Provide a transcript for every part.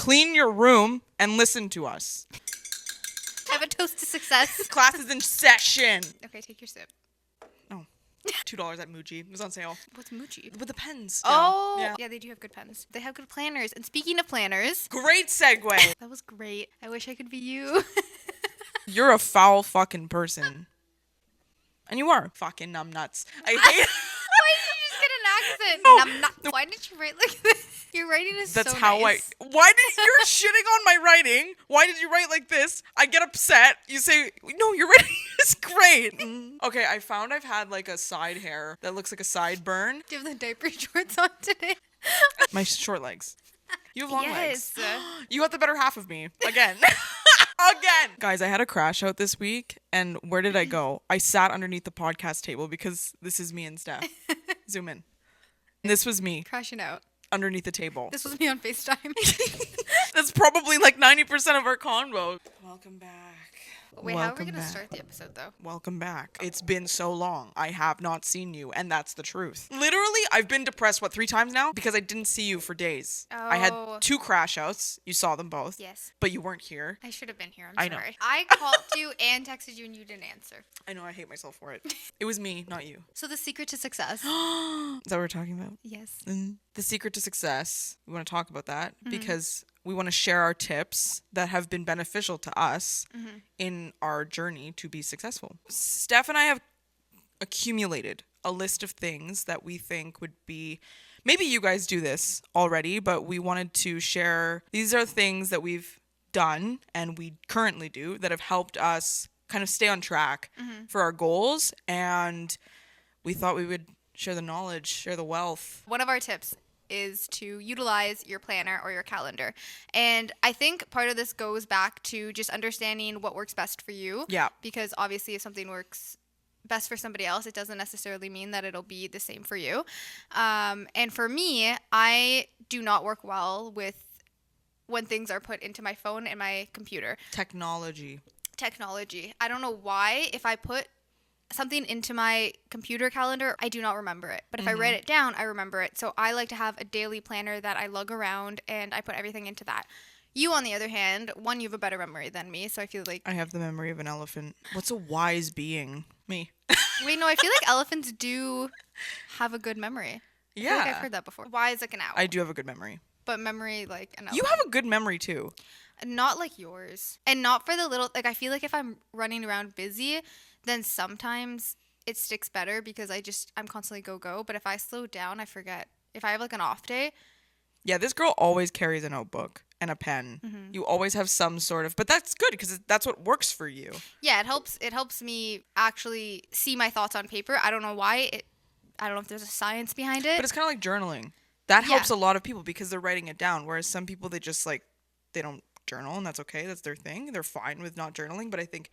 clean your room and listen to us. Have a toast to success. Class is in session. Okay, take your sip. Oh, $2 at Muji. It was on sale. What's Muji? With the pens. Oh, yeah, they do have good pens. They have good planners. And speaking of planners, Great segue. that was great. I wish I could be you. You're a foul fucking person. And you are fucking numbnuts. I hate Why did you just get an accent? No. I'm not. Why did you write like this? Your writing is That's so how nice. Why did you're shitting on my writing? Why did you write like this? I get upset. You say, no, your writing is great. Okay, I found I've had like a side hair that looks like a sideburn. Do you have the diaper shorts on today? My short legs. You have long Yes. legs. You got the better half of me. Again. Again. Guys, I had a crash out this week, and where did I go? I sat underneath the podcast table because this is me and Steph. Zoom in. This was me Crashing out. underneath the table. This was me on FaceTime. That's probably like 90% of our convo. Welcome back. Wait, how are we going to start the episode, though? Welcome back. It's been so long. I have not seen you, and that's the truth. Literally, I've been depressed, 3 times now? Because I didn't see you for days. I had 2 crash outs. You saw them both. Yes. But you weren't here. I should have been here. I I'm know. sorry. I called you and texted you, and you didn't answer. I know, I hate myself for it. It was me, not you. So the secret to success. Is that what we're talking about? Yes. The secret to success. We want to talk about that because we want to share our tips that have been beneficial to us in our journey to be successful. Steph and I have accumulated a list of things that we think would be, maybe you guys do this already, but we wanted to share. These are things that we've done and we currently do that have helped us kind of stay on track for our goals. And we thought we would share the knowledge, share the wealth. One of our tips is to utilize your planner or your calendar. And I think part of this goes back to just understanding what works best for you. Yeah. Because obviously if something works best for somebody else, it doesn't necessarily mean that it'll be the same for you. And for me, I do not work well with when things are put into my phone and my computer. Technology. I don't know why. If I put something into my computer calendar, I do not remember it. But if I write it down, I remember it. So I like to have a daily planner that I lug around and I put everything into that. You, on the other hand, you have a better memory than me. So I feel like... I have the memory of an elephant. What's a wise being? Me. Wait, no, I feel like elephants do have a good memory. I feel like I've heard that before. Wise like an owl. I do have a good memory. But memory like an owl. You have a good memory too. Not like yours. And not for the little... Like, I feel like if I'm running around busy, then sometimes it sticks better because I'm constantly go. But if I slow down, I forget. If I have like an off day. Yeah, this girl always carries a notebook and a pen. You always have some sort of, but that's good because that's what works for you. Yeah, it helps me actually see my thoughts on paper. I don't know why. I don't know if there's a science behind it. But it's kind of like journaling. That helps a lot of people because they're writing it down. Whereas some people, they just they don't journal and that's okay. That's their thing. They're fine with not journaling. But I think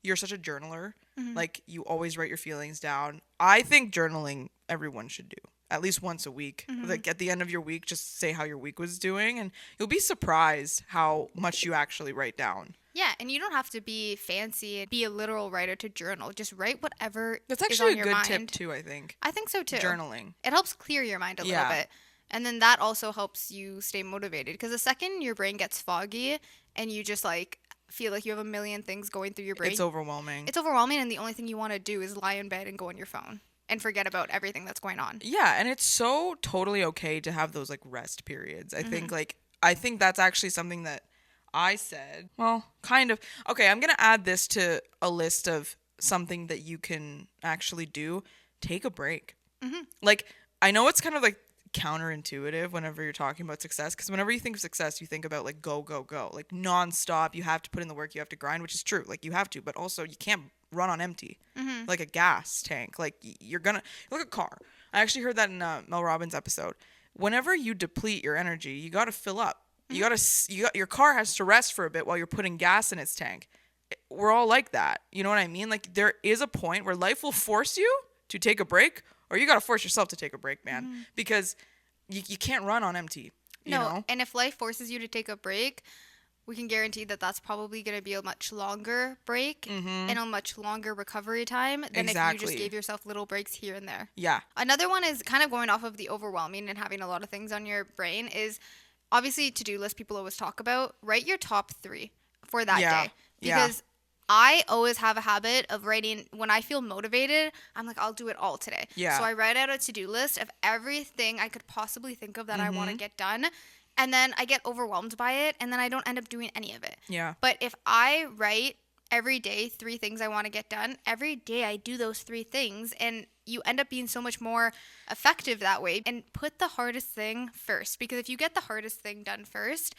you're such a journaler. Like, you always write your feelings down. I think journaling everyone should do at least once a week. Like, at the end of your week, just say how your week was doing, and you'll be surprised how much you actually write down. Yeah, and you don't have to be fancy and be a literal writer to journal. Just write whatever That's is actually on a your good mind. tip too, I think. I think so too. Journaling. It helps clear your mind a little bit. And then that also helps you stay motivated. Because the second your brain gets foggy and you just feel like you have a million things going through your brain. It's overwhelming. It's overwhelming, and the only thing you want to do is lie in bed and go on your phone and forget about everything that's going on. Yeah, and it's so totally okay to have those rest periods. I think that's actually something that I said. Well, kind of. Okay, I'm going to add this to a list of something that you can actually do. Take a break. I know it's kind of counterintuitive whenever you're talking about success, because whenever you think of success, you think about go nonstop. You have to put in the work, you have to grind, which is true, you have to, but also you can't run on empty like a gas tank. You're gonna look at a car. I actually heard that in Mel Robbins' episode. Whenever you deplete your energy, you got to fill up. Your car has to rest for a bit while you're putting gas in its tank. We're all like that, you know what I mean? There is a point where life will force you to take a break, or you got to force yourself to take a break, man, because you can't run on empty. You know? And if life forces you to take a break, we can guarantee that that's probably going to be a much longer break and a much longer recovery time than if you just gave yourself little breaks here and there. Yeah. Another one is kind of going off of the overwhelming and having a lot of things on your brain is obviously to-do list people always talk about, write your top 3 for that Yeah. day. Because I always have a habit of writing, when I feel motivated, I'm like, I'll do it all today. Yeah. So I write out a to-do list of everything I could possibly think of that I want to get done. And then I get overwhelmed by it, and then I don't end up doing any of it. Yeah. But if I write every day 3 things I want to get done, every day I do those 3 things, and you end up being so much more effective that way. And put the hardest thing first, because if you get the hardest thing done first,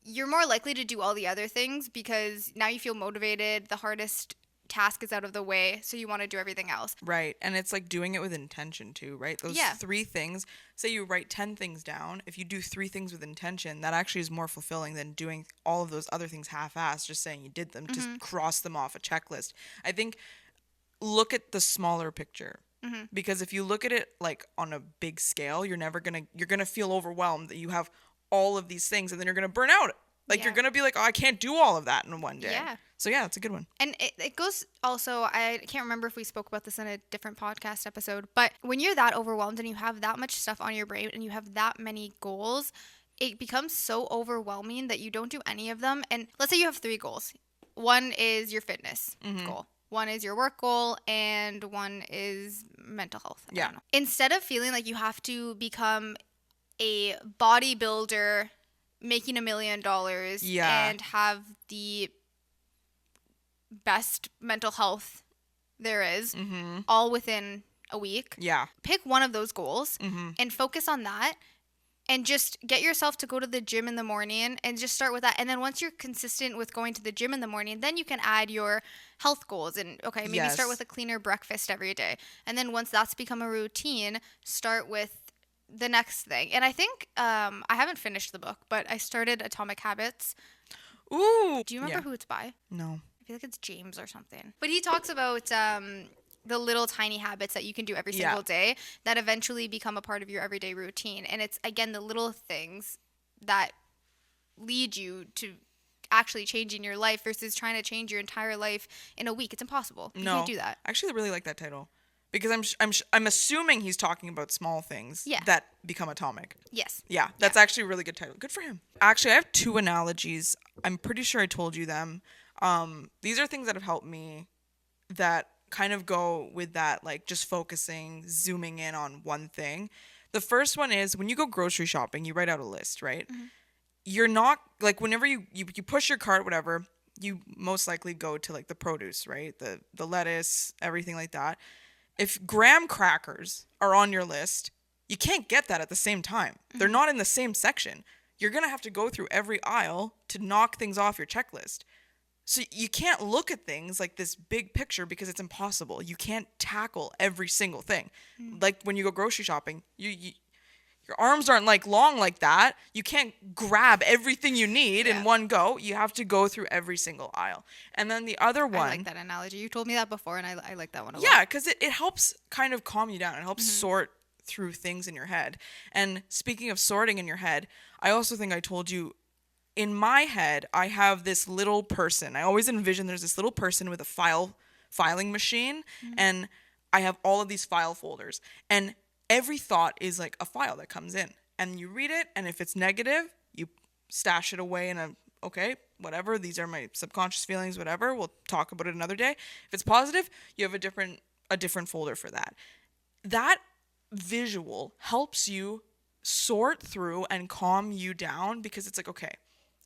you're more likely to do all the other things, because now you feel motivated, the hardest task is out of the way, so you want to do everything else. Right. And it's like doing it with intention too, right? Those 3 things, say you write 10 things down, if you do 3 things with intention, that actually is more fulfilling than doing all of those other things half-assed, just saying you did them, just cross them off a checklist. I think look at the smaller picture. Because if you look at it like on a big scale, you're going to feel overwhelmed that you have all of these things, and then you're going to burn out. Like you're going to be like, oh, I can't do all of that in one day. Yeah. So yeah, it's a good one. And it goes also, I can't remember if we spoke about this in a different podcast episode, but when you're that overwhelmed and you have that much stuff on your brain and you have that many goals, it becomes so overwhelming that you don't do any of them. And let's say you have 3 goals. One is your fitness goal. One is your work goal, and one is mental health. I don't know. Instead of feeling like you have to become a bodybuilder making $1 million and have the best mental health there is all within a week. Yeah. Pick one of those goals and focus on that, and just get yourself to go to the gym in the morning and just start with that. And then once you're consistent with going to the gym in the morning, then you can add your health goals, and maybe start with a cleaner breakfast every day. And then once that's become a routine, start with the next thing. And I think I haven't finished the book, but I started Atomic Habits. Ooh. Do you remember who it's by? No. I feel like it's James or something. But he talks about the little tiny habits that you can do every single day that eventually become a part of your everyday routine. And it's, again, the little things that lead you to actually changing your life versus trying to change your entire life in a week. It's impossible. You can't do that. Actually, I really like that title. Because I'm assuming he's talking about small things that become atomic. Yes. Yeah, that's actually a really good title. Good for him. Actually, I have 2 analogies. I'm pretty sure I told you them. These are things that have helped me that kind of go with that, like just focusing, zooming in on one thing. The first one is when you go grocery shopping, you write out a list, right? You're not, like whenever you push your cart, whatever, you most likely go to like the produce, right? The lettuce, everything like that. If graham crackers are on your list, you can't get that at the same time. They're not in the same section. You're going to have to go through every aisle to knock things off your checklist. So you can't look at things like this big picture because it's impossible. You can't tackle every single thing. Like when you go grocery shopping, your arms aren't like long like that. You can't grab everything you need in one go. You have to go through every single aisle. And then the other one. I like that analogy. You told me that before, and I like that one a lot. Yeah, because it helps kind of calm you down. It helps sort through things in your head. And speaking of sorting in your head, I also think I told you, in my head, I have this little person. I always envision there's this little person with a filing machine, and I have all of these file folders. And every thought is like a file that comes in. And you read it, and if it's negative, you stash it away in a, okay, whatever, these are my subconscious feelings, whatever, we'll talk about it another day. If it's positive, you have a different folder for that. That visual helps you sort through and calm you down, because it's like, okay,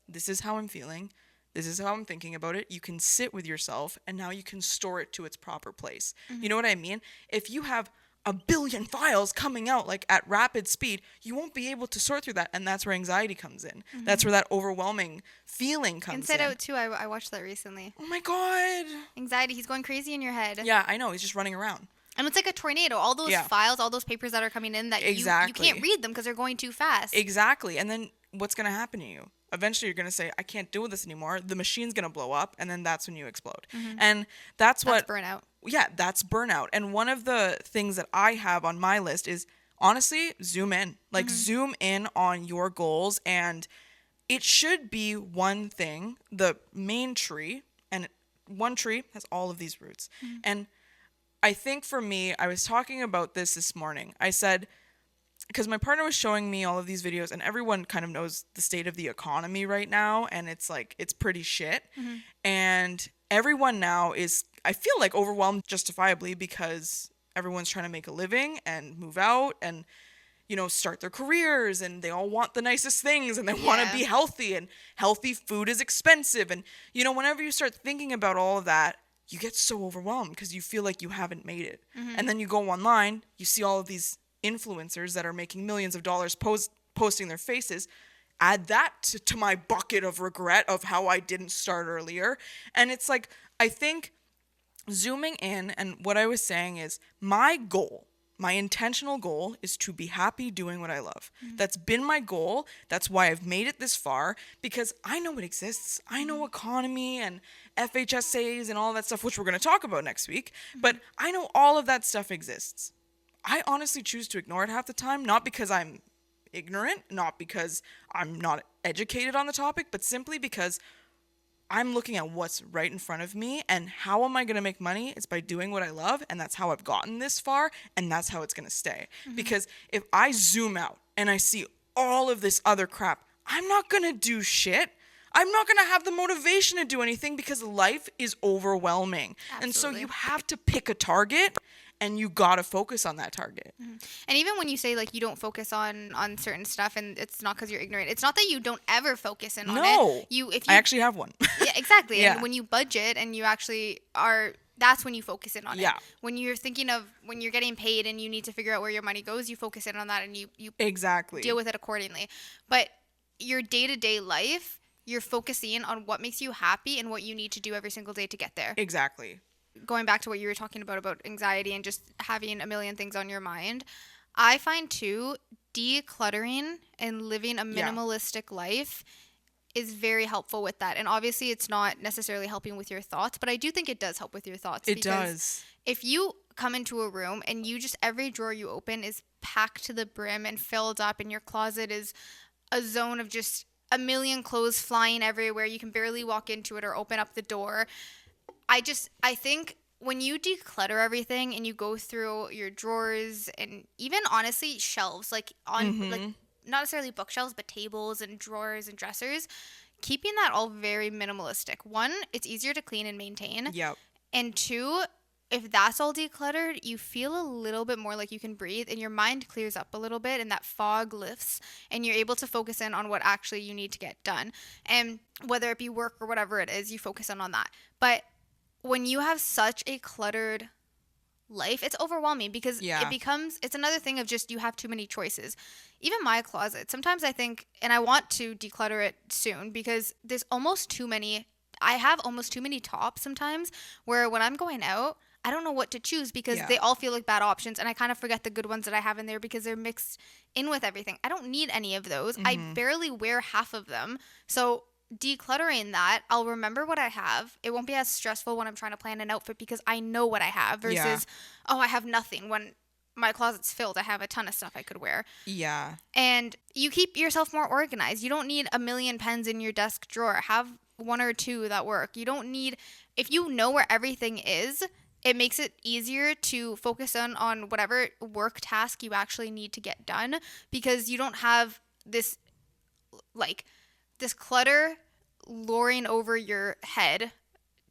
this is how I'm feeling. This is how I'm thinking about it. You can sit with yourself, and now you can store it to its proper place. You know what I mean? If you have a billion files coming out like at rapid speed, you won't be able to sort through that. And that's where anxiety comes in. That's where that overwhelming feeling comes Inside in. Out 2, I watched that recently. Oh my God. Anxiety, he's going crazy in your head. Yeah, I know. He's just running around. And it's like a tornado. All those files, all those papers that are coming in that you can't read them because they're going too fast. Exactly. And then what's going to happen to you? Eventually you're going to say, I can't deal with this anymore. The machine's going to blow up, and then that's when you explode. And that's burnout. Yeah, that's burnout. And one of the things that I have on my list is, honestly, zoom in. Like, zoom in on your goals, and it should be one thing, the main tree, and one tree has all of these roots. And I think for me, I was talking about this morning. I said, because my partner was showing me all of these videos, and everyone kind of knows the state of the economy right now, and it's like it's pretty shit. And everyone now is, I feel like, overwhelmed justifiably because everyone's trying to make a living and move out and, you know, start their careers, and they all want the nicest things, and they want to be healthy, and healthy food is expensive. And, you know, whenever you start thinking about all of that, you get so overwhelmed because you feel like you haven't made it. And then you go online, you see all of these influencers that are making millions of dollars posting their faces. Add that to my bucket of regret of how I didn't start earlier. And it's like, I think zooming in, and what I was saying is my goal, my intentional goal is to be happy doing what I love. That's been my goal. That's why I've made it this far, because I know it exists. I know economy and FHSAs and all that stuff, which we're going to talk about next week. But I know all of that stuff exists. I honestly choose to ignore it half the time, not because I'm ignorant, not because I'm not educated on the topic, but simply because I'm looking at what's right in front of me, and how am I going to make money? It's by doing what I love, and that's how I've gotten this far, and that's how it's going to stay. Because if I zoom out and I see all of this other crap, I'm not going to do shit. I'm not going to have the motivation to do anything because life is overwhelming. Absolutely. And so you have to pick a target, and you got to focus on that target. And even when you say like you don't focus on certain stuff, and it's not because you're ignorant, it's not that you don't ever focus in on it. I actually have one. Yeah, exactly. Yeah. And when you budget and you actually are, that's when you focus in on it. When you're thinking of when you're getting paid and you need to figure out where your money goes, you focus in on that, and you exactly deal with it accordingly. But your day-to-day life, you're focusing on what makes you happy and what you need to do every single day to get there. Exactly. Going back to what you were talking about anxiety and just having a million things on your mind, I find too, decluttering and living a minimalistic life is very helpful with that. And obviously it's not necessarily helping with your thoughts, but I do think it does help with your thoughts. It does. If you come into a room and you just, every drawer you open is packed to the brim and filled up, and your closet is a zone of just a million clothes flying everywhere, you can barely walk into it or open up the door. I think when you declutter everything and you go through your drawers and even honestly shelves, like on like not necessarily bookshelves, but tables and drawers and dressers, keeping that all very minimalistic. One, it's easier to clean and maintain. Yep. And two, if that's all decluttered, you feel a little bit more like you can breathe, and your mind clears up a little bit, and that fog lifts, and you're able to focus in on what actually you need to get done. And whether it be work or whatever it is, you focus in on that. But when you have such a cluttered life, it's overwhelming because it's another thing of just you have too many choices. Even my closet, sometimes I think, and I want to declutter it soon because there's almost too many. I have almost too many tops sometimes where when I'm going out, I don't know what to choose because they all feel like bad options, and I kind of forget the good ones that I have in there because they're mixed in with everything. I don't need any of those. I barely wear half of them. So decluttering that, I'll remember what I have. It won't be as stressful when I'm trying to plan an outfit because I know what I have versus, I have nothing. When my closet's filled, I have a ton of stuff I could wear. Yeah. And you keep yourself more organized. You don't need a million pens in your desk drawer. Have one or two that work. You don't need, if you know where everything is, it makes it easier to focus on whatever work task you actually need to get done because you don't have this clutter luring over your head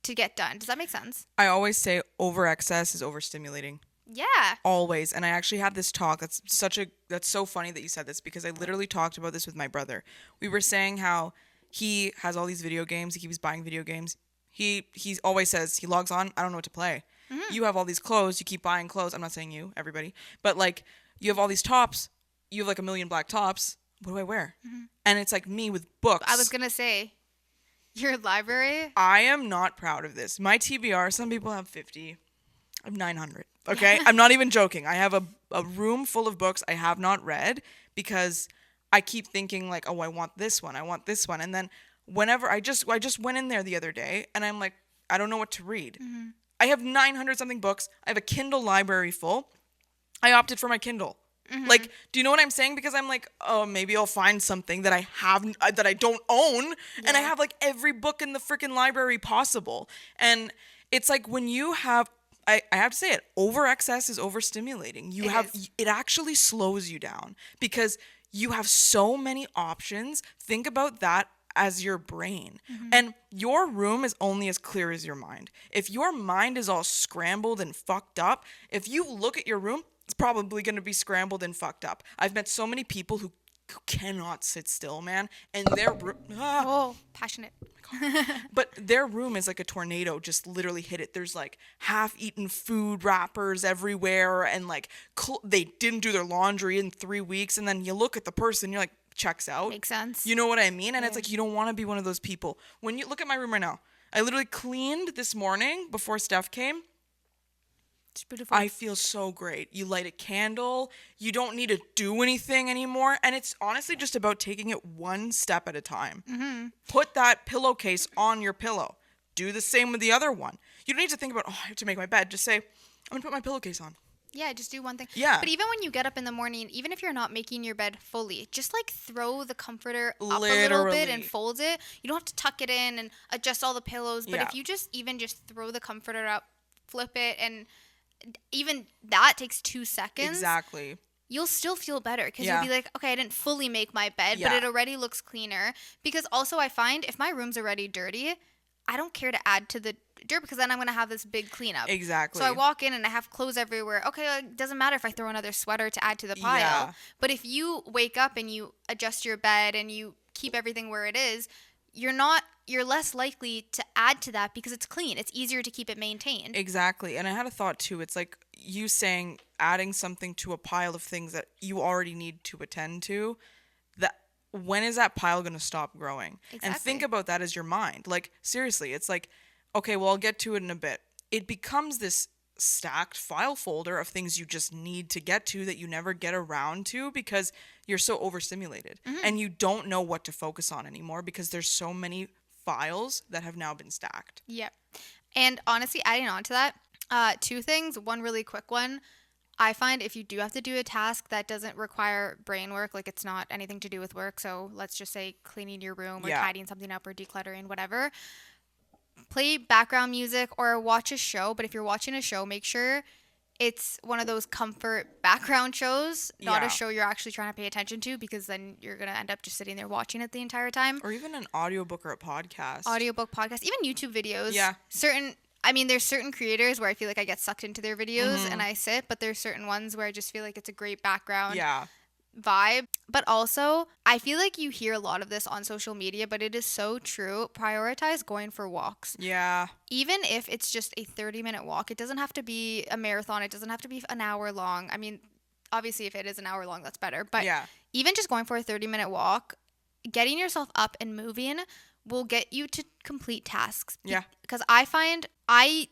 to get done. Does that make sense? I always say over excess is overstimulating. Yeah. Always. And I actually had this talk. That's so funny that you said this because I literally talked about this with my brother. We were saying how he has all these video games. He keeps buying video games. He always says he logs on, I don't know what to play. You have all these clothes. You keep buying clothes. I'm not saying you, everybody. But like you have all these tops. You have like a million black tops. What do I wear? And it's like me with books. I was going to say, your library? I am not proud of this. My TBR, some people have 50. I have 900. Okay? I'm not even joking. I have a room full of books I have not read because I keep thinking like, oh, I want this one. I want this one. And then whenever I just went in there the other day and I'm like, I don't know what to read. I have 900 something books. I have a Kindle library full. I opted for my Kindle. Like, do you know what I'm saying? Because I'm like, oh, maybe I'll find something that I have that I don't own, and I have like every book in the freaking library possible. And it's like when you have I have to say it, over excess is overstimulating. It actually slows you down because you have so many options. Think about that as your brain. And your room is only as clear as your mind. If your mind is all scrambled and fucked up, if you look at your room, it's probably going to be scrambled and fucked up. I've met so many people who cannot sit still, man, and Oh, passionate. but their room is like a tornado just literally hit it. There's like half-eaten food wrappers everywhere, and like they didn't do their laundry in 3 weeks, and then you look at the person, you're like, checks out. Makes sense. You know what I mean? And it's like, you don't want to be one of those people. When you look at my room right now, I literally cleaned this morning before Steph came. It's beautiful. I feel so great. You light a candle. You don't need to do anything anymore. And it's honestly just about taking it one step at a time. Put that pillowcase on your pillow. Do the same with the other one. You don't need to think about, I have to make my bed. Just say, I'm going to put my pillowcase on. Yeah, just do one thing. Yeah. But even when you get up in the morning, even if you're not making your bed fully, just like throw the comforter up a little bit and fold it. You don't have to tuck it in and adjust all the pillows. But if you just throw the comforter up, flip it, and even that takes 2 seconds. Exactly. You'll still feel better because you'll be like, okay, I didn't fully make my bed, but it already looks cleaner. Because also I find if my room's already dirty, I don't care to add to the dirt because then I'm going to have this big cleanup. Exactly. So I walk in and I have clothes everywhere. Okay, it doesn't matter if I throw another sweater to add to the pile. Yeah. But if you wake up and you adjust your bed and you keep everything where it is, you're less likely to add to that because it's clean. It's easier to keep it maintained. Exactly. And I had a thought too. It's like you saying adding something to a pile of things that you already need to attend to. That when is that pile going to stop growing? Exactly. And think about that as your mind. Like seriously, it's like, okay, well, I'll get to it in a bit. It becomes this stacked file folder of things you just need to get to that you never get around to because you're so overstimulated and you don't know what to focus on anymore because there's so many files that have now been stacked. Yep. And honestly, adding on to that, 2 things. One really quick one. I find if you do have to do a task that doesn't require brain work, like it's not anything to do with work, so let's just say cleaning your room or tidying something up or decluttering, whatever, play background music or watch a show. But if you're watching a show, make sure it's one of those comfort background shows, not a show you're actually trying to pay attention to because then you're going to end up just sitting there watching it the entire time. Or even an audiobook or a podcast. Audiobook, podcast, even YouTube videos. Yeah. There's certain creators where I feel like I get sucked into their videos and I sit, but there's certain ones where I just feel like it's a great background vibe. But also, I feel like you hear a lot of this on social media, but it is so true. Prioritize going for walks. Yeah. Even if it's just a 30-minute walk, it doesn't have to be a marathon. It doesn't have to be an hour long. I mean, obviously, if it is an hour long, that's better. But even just going for a 30-minute walk, getting yourself up and moving will get you to complete tasks. Yeah. Because I find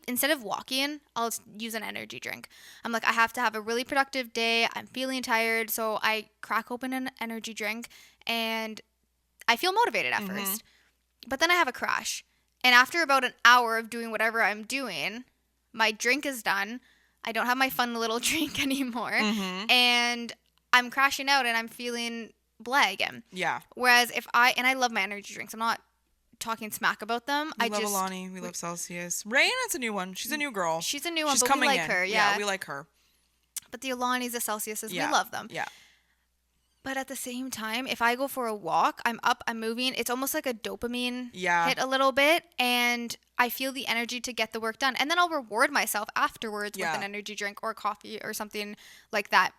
instead of walking, I'll use an energy drink. I'm like, I have to have a really productive day. I'm feeling tired. So I crack open an energy drink and I feel motivated at first. But then I have a crash. And after about an hour of doing whatever I'm doing, my drink is done. I don't have my fun little drink anymore. And I'm crashing out and I'm feeling blah again. Yeah. Whereas I love my energy drinks. I'm not talking smack about them. We love Alani. We love Celsius. Rain, that's a new one. She's a new girl. She's a new one, She's but coming we like her. Yeah, we like her. But the Alanis, the Celsiuses, we love them. Yeah. But at the same time, if I go for a walk, I'm up, I'm moving. It's almost like a dopamine hit a little bit. And I feel the energy to get the work done. And then I'll reward myself afterwards with an energy drink or coffee or something like that.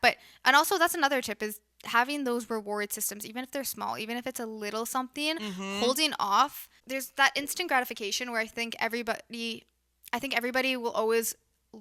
And also that's another tip is having those reward systems, even if they're small, even if it's a little something, holding off. There's that instant gratification where I think everybody will always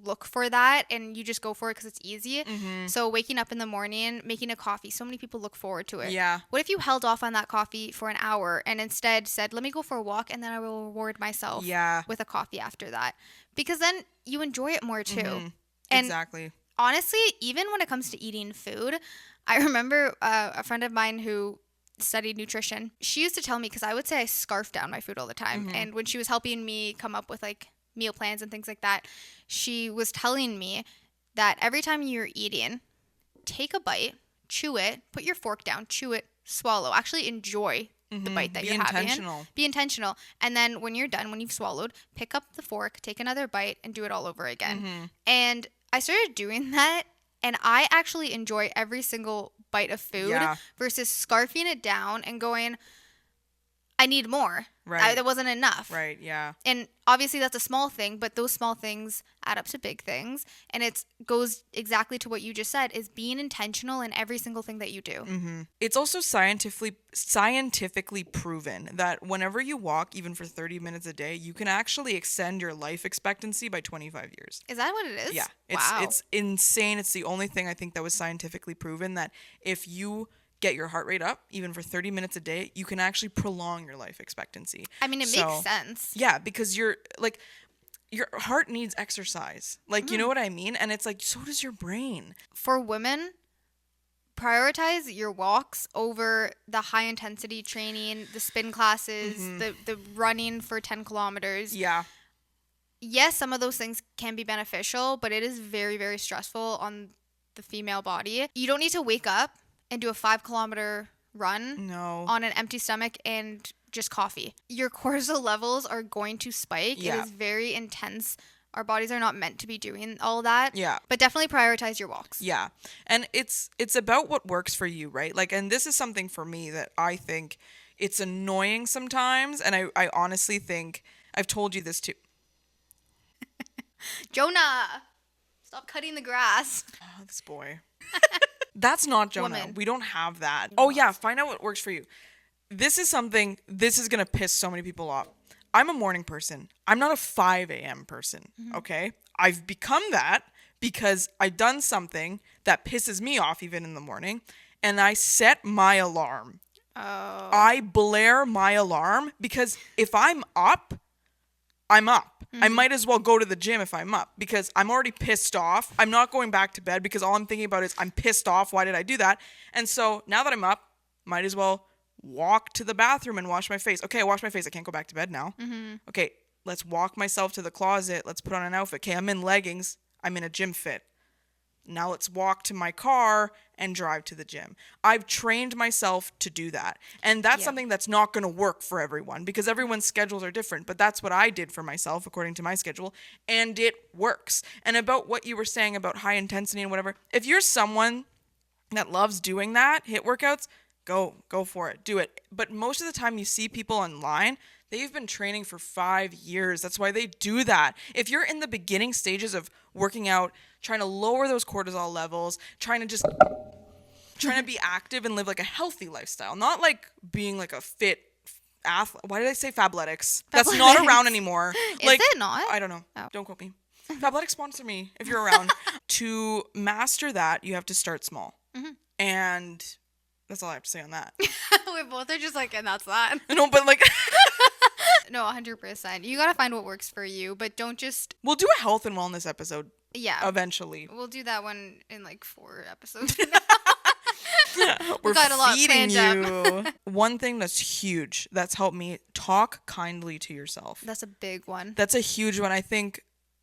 look for that and you just go for it because it's easy. So waking up in the morning, making a coffee, so many people look forward to it. Yeah. What if you held off on that coffee for an hour and instead said, let me go for a walk and then I will reward myself with a coffee after that? Because then you enjoy it more too. And exactly. Honestly, even when it comes to eating food, I remember a friend of mine who studied nutrition. She used to tell me, because I would say I scarf down my food all the time. And when she was helping me come up with like meal plans and things like that, she was telling me that every time you're eating, take a bite, chew it, put your fork down, chew it, swallow, actually enjoy the bite that Be you're having. intentional. Be intentional. And then when you're done, when you've swallowed, pick up the fork, take another bite, and do it all over again. And I started doing that, and I actually enjoy every single bite of food Yeah. versus scarfing it down and going, I need more. Right. That wasn't enough. Right, yeah. And obviously that's a small thing, but those small things add up to big things. And it goes exactly to what you just said, is being intentional in every single thing that you do. It's also scientifically proven that whenever you walk, even for 30 minutes a day, you can actually extend your life expectancy by 25 years. Is that what it is? Yeah. It's insane. It's the only thing I think that was scientifically proven, that if you get your heart rate up even for 30 minutes a day, you can actually prolong your life expectancy. I mean, it makes sense. Yeah, because your heart needs exercise. Like, you know what I mean? And it's like, so does your brain. For women, prioritize your walks over the high intensity training, the spin classes, the running for 10 kilometers. Yeah. Yes, some of those things can be beneficial, but it is very, very stressful on the female body. You don't need to wake up and do a 5-kilometer run on an empty stomach and just coffee. Your cortisol levels are going to spike. Yeah. It is very intense. Our bodies are not meant to be doing all that. Yeah. But definitely prioritize your walks. Yeah. And it's about what works for you, right? Like, and this is something for me that I think it's annoying sometimes. And I honestly think, I've told you this too. Jonah, stop cutting the grass. Oh, this boy. That's not Jonah. Woman. We don't have that. Oh, yeah. Find out what works for you. This is going to piss so many people off. I'm a morning person. I'm not a 5 a.m. person, okay? I've become that because I've done something that pisses me off even in the morning, and I set my alarm. Oh. I blare my alarm because if I'm up, I'm up. I might as well go to the gym if I'm up because I'm already pissed off. I'm not going back to bed because all I'm thinking about is I'm pissed off. Why did I do that? And so now that I'm up, might as well walk to the bathroom and wash my face. Okay, I wash my face. I can't go back to bed now. Okay, let's walk myself to the closet. Let's put on an outfit. Okay, I'm in leggings. I'm in a gym fit. Now let's walk to my car and drive to the gym. I've trained myself to do that. And that's something that's not going to work for everyone because everyone's schedules are different. But that's what I did for myself according to my schedule. And it works. And about what you were saying about high intensity and whatever, if you're someone that loves doing that, HIIT workouts, go for it. Do it. But most of the time you see people online, they've been training for 5 years. That's why they do that. If you're in the beginning stages of working out, trying to lower those cortisol levels, trying to be active and live like a healthy lifestyle, not like being like a fit athlete. Why did I say Fabletics? That's not around anymore. Is like, it not? I don't know. Oh. Don't quote me. Fabletics sponsor me if you're around. To master that, you have to start small. And that's all I have to say on that. We both are just like, and that's that. No, but like... No, 100%. You got to find what works for you, but don't just... We'll do a health and wellness episode. Yeah. Eventually. We'll do that one in like 4 episodes. We're got a lot feeding planned you. One thing that's huge that's helped me, talk kindly to yourself. That's a big one. That's a huge one. I think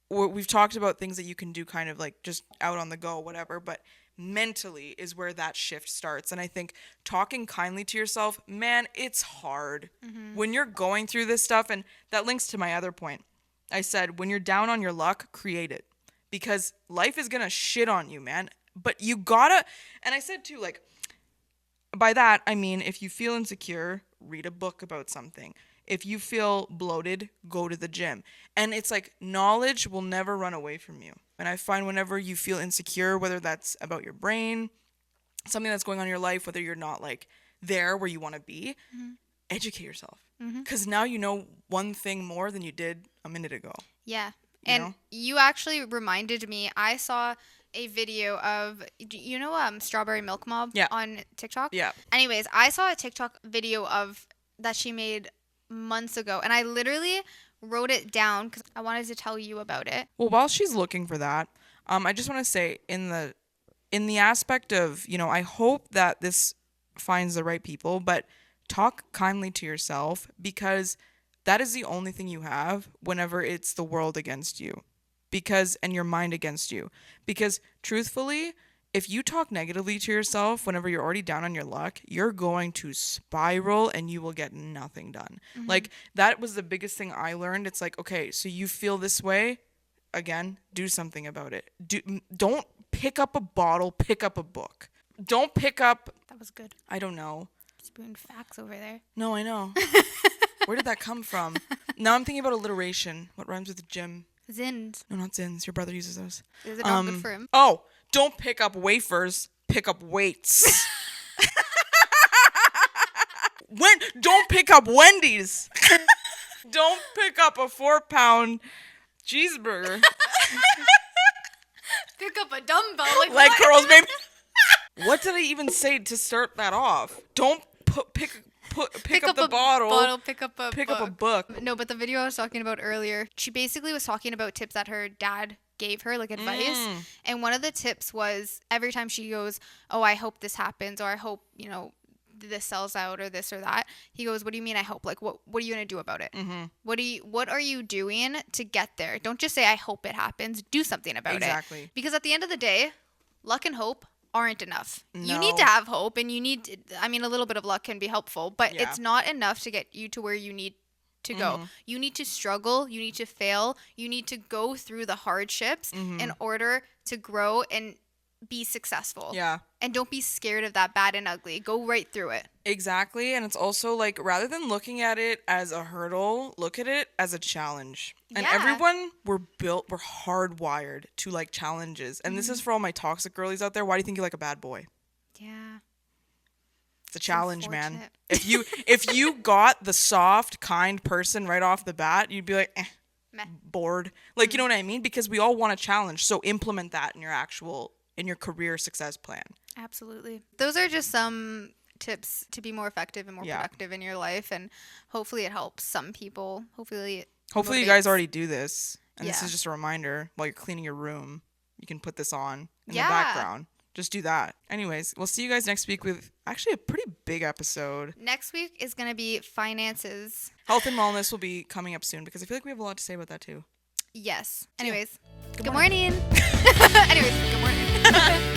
we've talked about things that you can do kind of like just out on the go, whatever, but mentally is where that shift starts. And I think talking kindly to yourself, man, it's hard. When you're going through this stuff, and that links to my other point. I said, when you're down on your luck, create it. Because life is going to shit on you, man. But you gotta, and I said too, like, by that, I mean, if you feel insecure, read a book about something. If you feel bloated, go to the gym. And it's like, knowledge will never run away from you. And I find whenever you feel insecure, whether that's about your brain, something that's going on in your life, whether you're not like there where you want to be, educate yourself. Because now you know one thing more than you did a minute ago. Yeah. And you actually reminded me, I saw a video of, Strawberry Milk Mob on TikTok? Yeah. Anyways, I saw a TikTok video of that she made months ago, and I literally wrote it down because I wanted to tell you about it. Well, while she's looking for that, I just want to say in the aspect of, I hope that this finds the right people, but talk kindly to yourself because that is the only thing you have whenever it's the world against you. And your mind against you. Because truthfully, if you talk negatively to yourself whenever you're already down on your luck, you're going to spiral and you will get nothing done. Like, that was the biggest thing I learned. It's like, okay, so you feel this way, again, do something about it. Don't pick up a bottle, pick up a book. Don't pick up, That was good. I don't know. Spoon facts over there. No, I know. Where did that come from? Now I'm thinking about alliteration. What rhymes with gym? Zins. No, not zins. Your brother uses those. Is it not good for him? Oh, don't pick up wafers, pick up weights. Don't pick up Wendy's. Don't pick up a 4-pound cheeseburger. Pick up a dumbbell. Like curls, baby. What did I even say to start that off? Don't pick up the bottle. Pick up a book. No, but the video I was talking about earlier, she basically was talking about tips that her dad gave her, like advice. And one of the tips was every time she goes, oh, I hope this happens, or I hope, this sells out, or this or that. He goes, what do you mean I hope? Like, what are you going to do about it? What are you doing to get there? Don't just say, I hope it happens. Do something about it. Exactly. Because at the end of the day, luck and hope aren't enough. No. You need to have hope, and a little bit of luck can be helpful, but Yeah. it's not enough to get you to where you need to go. You need to struggle, you need to fail, you need to go through the hardships in order to grow and be successful. Yeah. And don't be scared of that bad and ugly. Go right through it. Exactly. And it's also like, rather than looking at it as a hurdle, look at it as a challenge. And Yeah. everyone, we're hardwired to like challenges. And this is for all my toxic girlies out there. Why do you think you like a bad boy? Yeah. It's a challenge, man. unfortunate. If you got the soft, kind person right off the bat, you'd be like, Meh. bored. Like, you know what I mean? Because we all want a challenge. So implement that in your career success plan. Absolutely. Those are just some tips to be more effective and more Yeah. productive in your life, and hopefully it helps some people. Hopefully Hopefully you guys already do this. And this Yeah. is just a reminder while you're cleaning your room. You can put this on in Yeah. the background. Just do that. Anyways, we'll see you guys next week with actually a pretty big episode. Next week is going to be finances. Health and wellness will be coming up soon because I feel like we have a lot to say about that too. Yes. So, yeah. Anyways, Good good morning. Anyways, good morning.